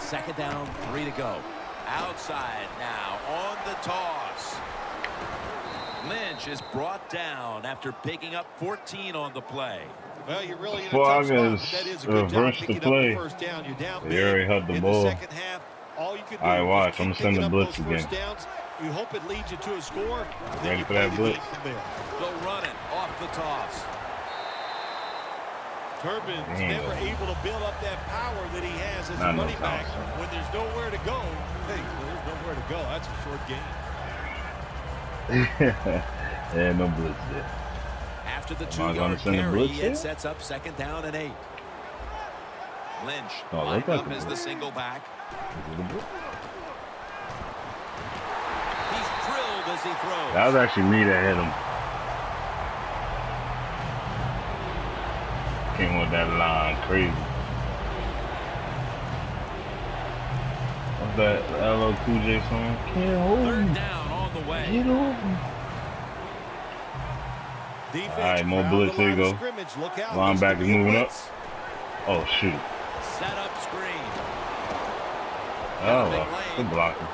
Second down, 3 to go. Outside now on the toss. Lynch is brought down after picking up 14 on the play. Well, you're really in a tough spot. That is a good job picking up the first down. You're down big. They already had the ball. The second half, all you can do All right, watch. is I'm keep sending picking the up blitz those again. first downs. You hope it leads you to a score. Then Ready you for that play the blitz? game from there. They'll run it off the toss. Turbin's never able to build up that power that he has as a running back. When there's nowhere to go, hey, there's nowhere to go. That's a short game. Yeah, no blitz there. After the 2-yard carry, it sets up second down and 8. Lynch lined up as the single back. He's drilled as he throws. That was actually me that hit him. Came with that line, crazy. What's that LL Cool J song? Can't hold me. Third down on the way. Get over. All right, more blitz. Here you go. Linebackers moving up. Oh shoot. Set up screen. Oh, good blocking.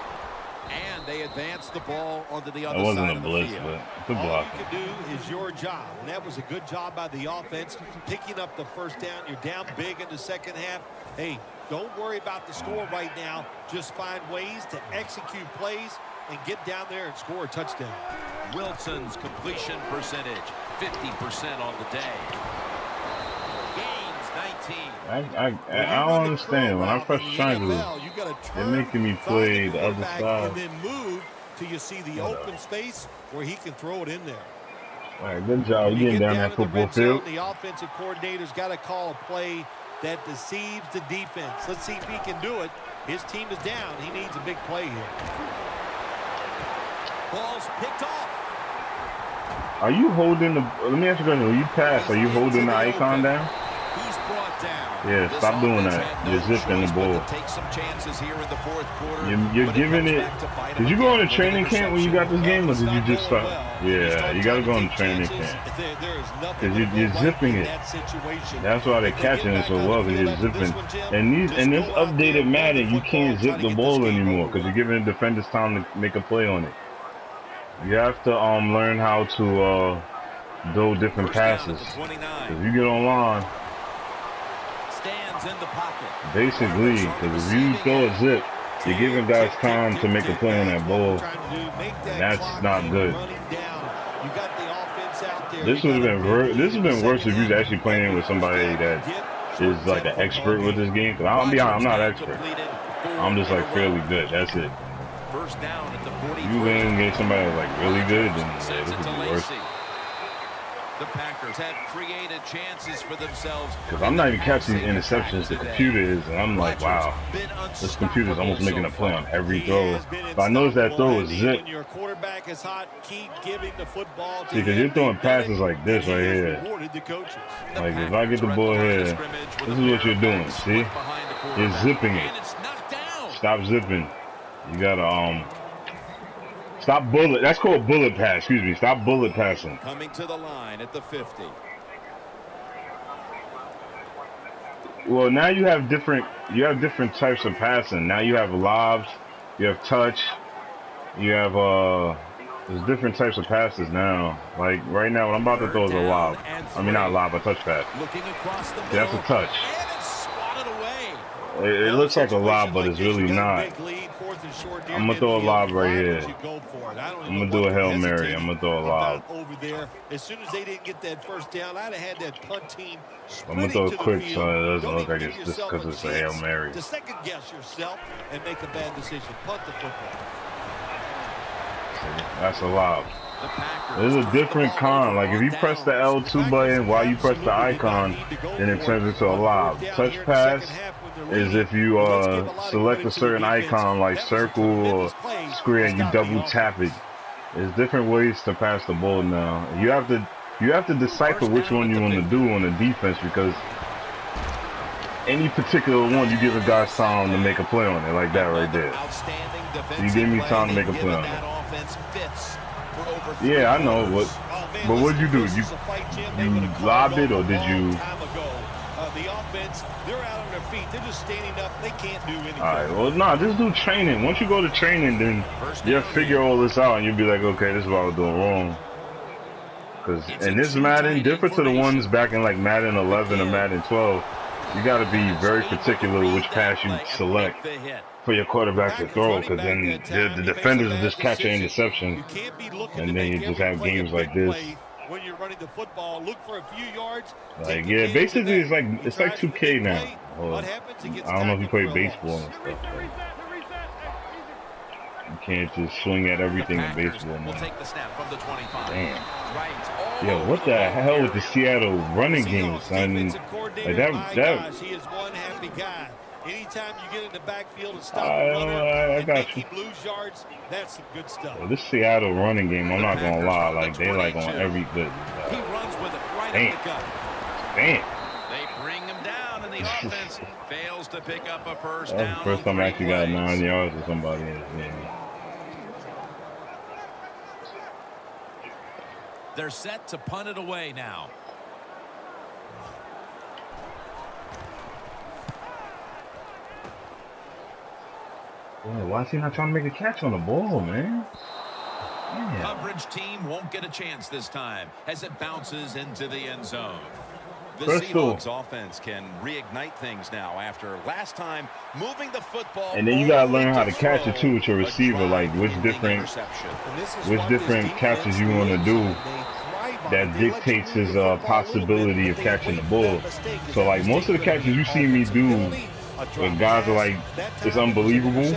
And they advance the ball onto the other That wasn't side a of the blitz, field. but good blocking. All you can do is your job, and that was a good job by the offense, picking up the first down. You're down big in the second half. Hey, don't worry about the score right now. Just find ways to execute plays and get down there and score a touchdown. Wilson's completion percentage, 50% on the day. Gains 19. I don't understand. When I press triangle, they're making me play the other side. And then move till you see the open space where he can throw it in there. All right, good job. You're getting down that football field. The offensive coordinator's got to call a play that deceives the defense. Let's see if he can do it. His team is down. He needs a big play here. Ball's picked off. Are you holding the... Let me ask you a question. When you pass, are you holding the icon down? He's brought down. Yeah, stop doing that. You're zipping the ball. Take some chances here in the fourth quarter. You're giving it... Did you go on a training camp when you got this game, or did you just start? Yeah, you got to go on training camp. Because you're zipping it. That's why they're catching it so well, because you're zipping. And this updated Madden, you can't zip the ball anymore, because you're giving the defenders time to make a play on it. You have to learn how to build different passes. If you get online, basically, because if you throw a zip, you're giving guys time to make a play on that ball. That's not good. This would have been worse if you was actually playing with somebody that is like an expert with this game. Cause I'm not an expert. I'm just like fairly good. That's it. First down at the 43. You then get somebody that's like really good, then yeah, this would be worse. The Packers have created chances for themselves. Because I'm not even catching these interceptions. The computer is, and I'm like, wow, this computer's almost making a play on every throw. But I noticed that throw is zip. See, because you're throwing passes like this right here. Like if I get the ball here, this is what you're doing. See, you're zipping it. Stop zipping. You gotta stop bullet. That's called bullet pass. Excuse me. Stop bullet passing. Coming to the line at the 50. Well, now you have different types of passing. Now you have lobs, you have touch, you have there's different types of passes now. Like right now, what I'm about to throw is a lob. I mean not lob, a touch pass. That's a touch. It looks like a lob, but it's really not. I'm gonna throw a lob right here. I'm gonna do a Hail Mary. I'm gonna throw a lob. As soon as they didn't get that first down, I'd have had that punt team. I'm gonna throw it quick so it doesn't look like it's just because it's a Hail Mary. To second guess yourself and make a bad decision. Punt the football. That's a lob. There's a different con. Like if you press the L2 button while you press the icon, then it turns into a lob. Touch pass is if you select a certain icon like circle or square and you double tap it. There's different ways to pass the ball now. You have to decipher which one you want to do on the defense, because any particular one you give a guy time to make a play on it, like that right there. So you give me time to make a play on it. Yeah, I know. But what did you do? You lobbed it, or did you The offense, they're out on their feet. They're just standing up. They can't do anything. All right, well, nah, just do training. Once you go to training, then you'll figure all this out, and you'll be like, okay, this is what I was doing wrong. Because in this Madden, different to the ones back in like Madden 11 or Madden 12, you got to be very particular which pass you select for your quarterback to throw, because then the defenders will just catch an interception, and then you just have games like this. When you're running the football, look for a few yards. Like, yeah, basically it's like 2K now. Well, I don't know if you play baseball and stuff. You can't just swing at everything in baseball, man. Damn. Yo, what the hell with the Seattle running game, son? Like that. He is one happy guy. Anytime you get in the backfield and stop the runner and make him lose yards, that's some good stuff. Well, this Seattle running game, I'm not gonna lie, like they like on every good. He runs with it right at the gut. Damn. They bring him down, and the offense fails to pick up a first down. That's the first time I actually got 9 yards with somebody in this game. They're set to punt it away now. Yeah, why is he not trying to make a catch on the ball, man? Yeah. Coverage team won't get a chance this time as it bounces into the end zone. The Seahawks offense can reignite things now after last time moving the football. And then you gotta learn how to catch it too with your receiver, like which different catches you want to do that dictates his possibility of catching the ball. So like most of the catches you see me do with guys are like, it's unbelievable.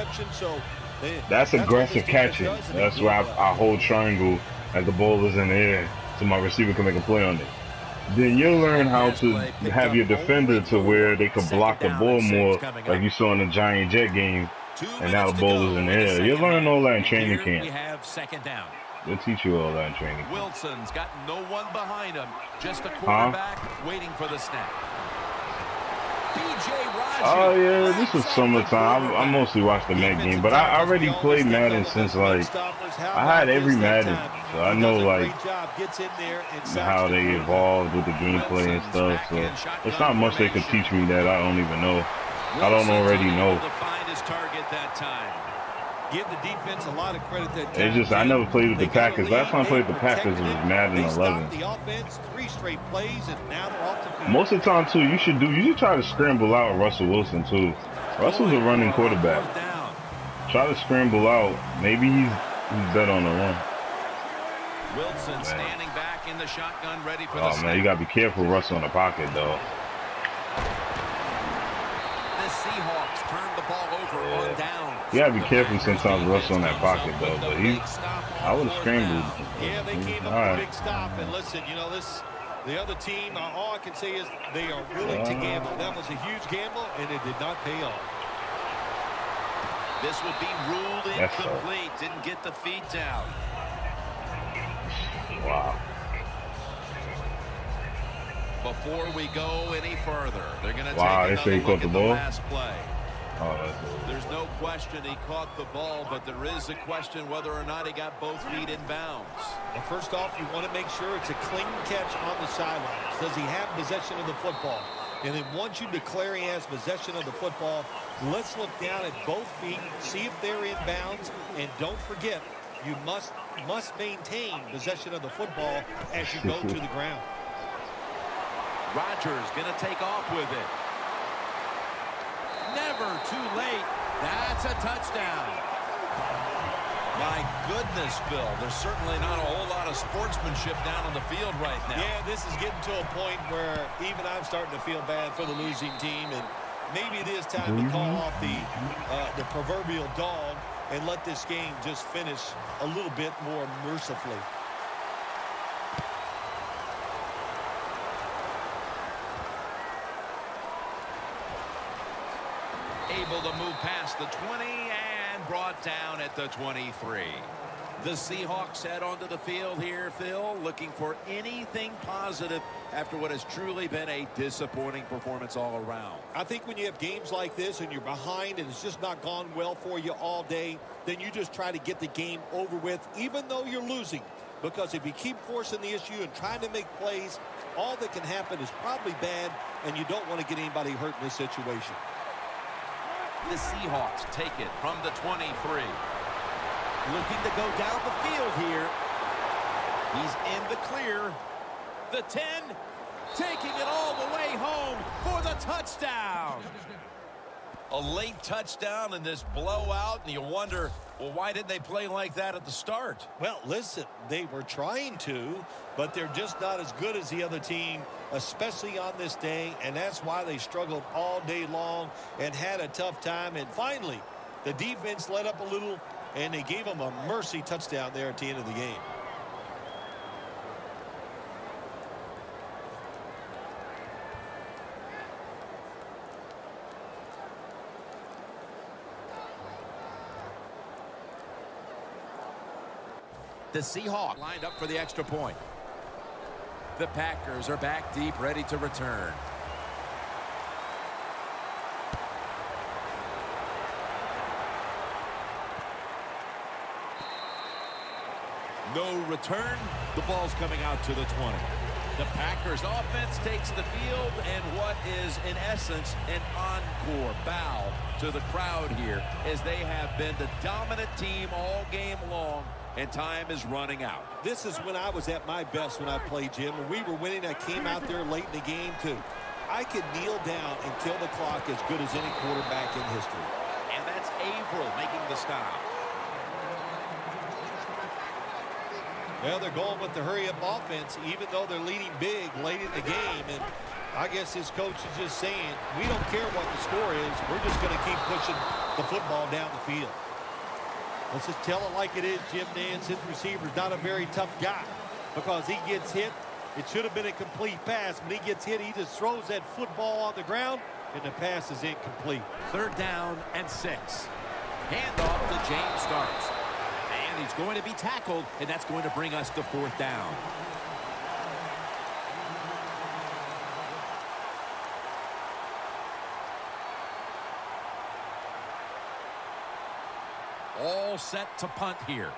That's aggressive catching. That's why I hold triangle as the ball is in the air so my receiver can make a play on it. Then you'll learn how to have your defender to where they could block the ball more, like you saw in the Giant Jet game, and now the ball is in the air. You'll learn all that in training camp. They'll teach you all that in training camp. Wilson's got no one behind him, just a quarterback waiting for the snap. Oh yeah, this was summertime. I mostly watched the Met game, but I already played Madden since like I had every Madden, so I know like how they evolved with the gameplay and stuff. So it's not much they could teach me that I don't even know. I don't already know. Give the defense a lot of credit that it's just I never played with the Packers. Last time I played with the Packers was Madden 11. The offense, 3 straight plays, and now they're off the field. Most of the time too, you should try to scramble out Russell Wilson too. Russell's a running quarterback. Try to scramble out. Maybe he's better on the run. Wilson standing back in the shotgun, ready for the snap. Man, you gotta be careful, Russell in the pocket though. The Seahawks turn the ball over on down. You gotta be careful sometimes, Russell in that pocket though. But I would have scrambled. Yeah, they came up with a big stop. And listen, you know this. The other team, all I can say is they are willing to gamble. That was a huge gamble, and it did not pay off. This will be ruled incomplete. Didn't get the feet down. Wow. Before we go any further, they're going to take another look at the last play. Oh, there's no question he caught the ball, but there is a question whether or not he got both feet in bounds. Well, first off, you want to make sure it's a clean catch on the sidelines. Does he have possession of the football? And then once you declare he has possession of the football, let's look down at both feet, see if they're in bounds, and don't forget, you must maintain possession of the football as you go to the ground. Rodgers going to take off with it. Never too late. That's a touchdown. My goodness, Phil. There's certainly not a whole lot of sportsmanship down on the field right now. Yeah, this is getting to a point where even I'm starting to feel bad for the losing team, and maybe it is time to call off the proverbial dog and let this game just finish a little bit more mercifully. Able to move past the 20 and brought down at the 23. The Seahawks head onto the field here, Phil, looking for anything positive after what has truly been a disappointing performance all around. I think when you have games like this and you're behind and it's just not gone well for you all day, then you just try to get the game over with, even though you're losing. because if you keep forcing the issue and trying to make plays, all that can happen is probably bad, and you don't want to get anybody hurt in this situation. The Seahawks take it from the 23. Looking to go down the field here. He's in the clear. The 10, taking it all the way home for the touchdown. A late touchdown in this blowout, and you wonder, well, why did they play like that at the start? Well, listen, they were trying to, but they're just not as good as the other team, especially on this day, and that's why they struggled all day long and had a tough time. And finally, the defense let up a little, and they gave them a mercy touchdown there at the end of the game. The Seahawks lined up for the extra point. The Packers are back deep, ready to return. No return. The ball's coming out to the 20. The Packers offense takes the field, and what is, in essence, an encore bow to the crowd here, as they have been the dominant team all game long, and time is running out. This is when I was at my best when I played, Jim. When we were winning, I came out there late in the game, too. I could kneel down and kill the clock as good as any quarterback in history. And that's Averill making the stop. Well, they're going with the hurry-up offense, even though they're leading big late in the game. And I guess his coach is just saying, we don't care what the score is. We're just going to keep pushing the football down the field. Let's just tell it like it is, Jim Nance. His receiver's not a very tough guy, because he gets hit. It should have been a complete pass. When he gets hit, he just throws that football on the ground, and the pass is incomplete. 3rd down and 6. Handoff to James Starks. And he's going to be tackled, and that's going to bring us to 4th down. All set to punt here.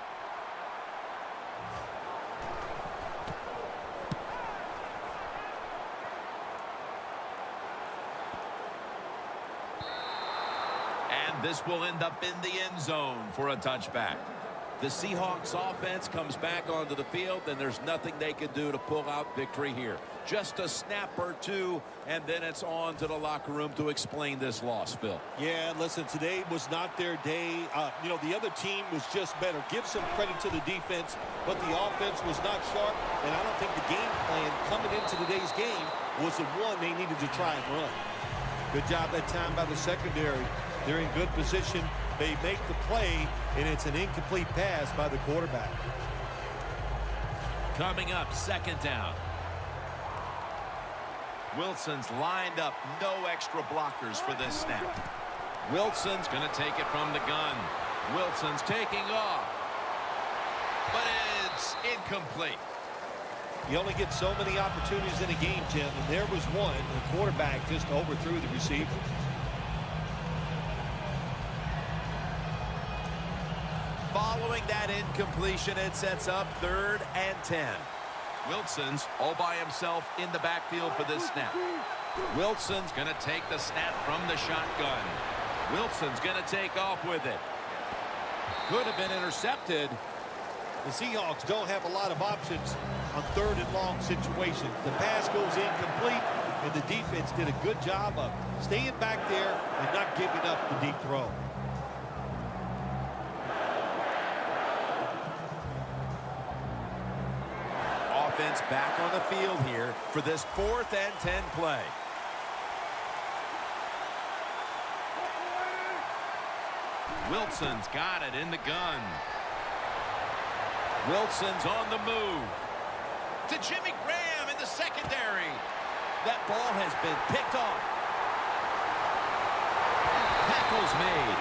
And this will end up in the end zone for a touchback. The Seahawks offense comes back onto the field, and there's nothing they can do to pull out victory here. Just a snap or two, and then it's on to the locker room to explain this loss, Phil. Yeah, listen, today was not their day. You know, the other team was just better. Give some credit to the defense, but the offense was not sharp, and I don't think the game plan coming into today's game was the one they needed to try and run. Good job that time by the secondary. They're in good position. They make the play, and it's an incomplete pass by the quarterback. Coming up, 2nd down. Wilson's lined up, no extra blockers for this snap. Wilson's going to take it from the gun. Wilson's taking off, but it's incomplete. You only get so many opportunities in a game, Jim, and there was one. The quarterback just overthrew the receiver. Following that incompletion, it sets up 3rd and 10. Wilson's all by himself in the backfield for this snap. Wilson's going to take the snap from the shotgun. Wilson's going to take off with it. Could have been intercepted. The Seahawks don't have a lot of options on 3rd and long situations. The pass goes incomplete, and the defense did a good job of staying back there and not giving up the deep throw. Offense back on the field here for this 4th and 10 play. Wilson's got it in the gun. Wilson's on the move. To Jimmy Graham in the secondary. That ball has been picked off. Tackle's made.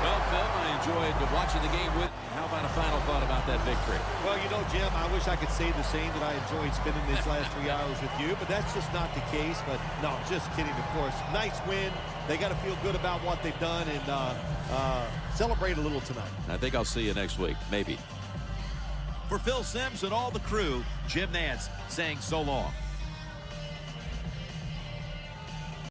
Well, Phil, I enjoyed watching the game with. How about a final thought about that victory? Well, you know, Jim, I wish I could say the same, that I enjoyed spending these last 3 hours with you, but that's just not the case. But no, just kidding, of course. Nice win. They got to feel good about what they've done and celebrate a little tonight. I think I'll see you next week, maybe. For Phil Simms and all the crew, Jim Nance saying so long.